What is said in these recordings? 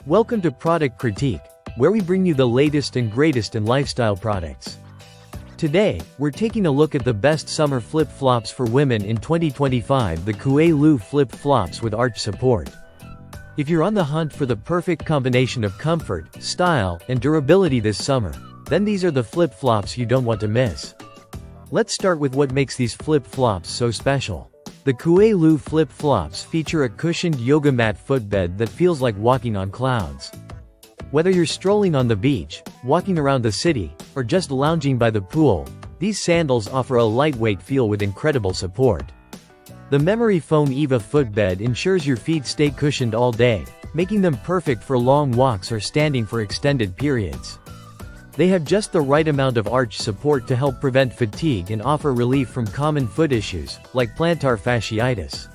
Welcome to Product Critique, where we bring you the latest and greatest in lifestyle products. Today, we're taking a look at the best summer flip-flops for women in 2025, the KuaiLu flip-flops with arch support. If you're on the hunt for the perfect combination of comfort, style, and durability this summer, then these are the flip-flops you don't want to miss. Let's start with what makes these flip-flops so special. The KuaiLu flip-flops feature a cushioned yoga mat footbed that feels like walking on clouds. Whether you're strolling on the beach, walking around the city, or just lounging by the pool, these sandals offer a lightweight feel with incredible support. The memory foam EVA footbed ensures your feet stay cushioned all day, making them perfect for long walks or standing for extended periods. They have just the right amount of arch support to help prevent fatigue and offer relief from common foot issues, like plantar fasciitis.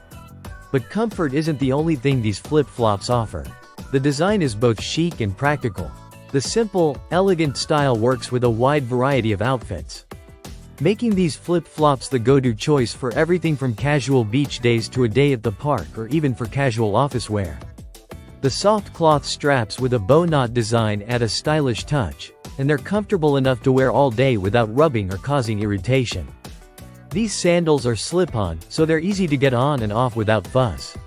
But comfort isn't the only thing these flip-flops offer. The design is both chic and practical. The simple, elegant style works with a wide variety of outfits, making these flip-flops the go-to choice for everything from casual beach days to a day at the park or even for casual office wear. The soft cloth straps with a bow knot design add a stylish touch, and they're comfortable enough to wear all day without rubbing or causing irritation. These sandals are slip-on, so they're easy to get on and off without fuss.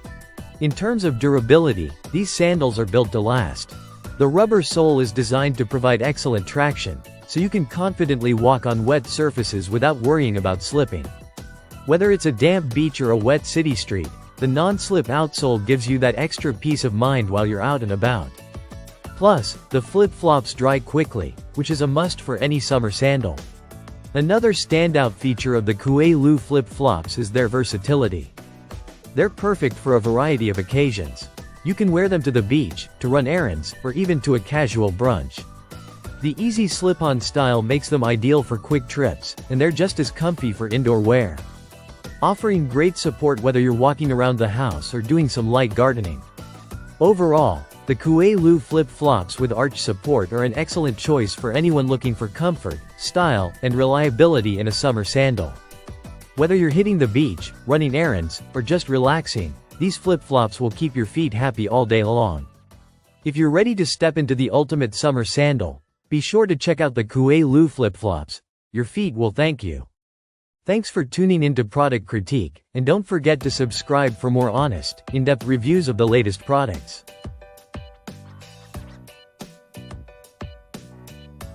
In terms of durability, these sandals are built to last. The rubber sole is designed to provide excellent traction, so you can confidently walk on wet surfaces without worrying about slipping. Whether it's a damp beach or a wet city street, the non-slip outsole gives you that extra peace of mind while you're out and about. Plus, the flip-flops dry quickly, which is a must for any summer sandal. Another standout feature of the KuaiLu flip-flops is their versatility. They're perfect for a variety of occasions. You can wear them to the beach, to run errands, or even to a casual brunch. The easy slip-on style makes them ideal for quick trips, and they're just as comfy for indoor wear, offering great support whether you're walking around the house or doing some light gardening. Overall, the KuaiLu flip-flops with arch support are an excellent choice for anyone looking for comfort, style, and reliability in a summer sandal. Whether you're hitting the beach, running errands, or just relaxing, these flip-flops will keep your feet happy all day long. If you're ready to step into the ultimate summer sandal, be sure to check out the KuaiLu flip-flops. Your feet will thank you. Thanks for tuning into Product Critique, and don't forget to subscribe for more honest, in-depth reviews of the latest products.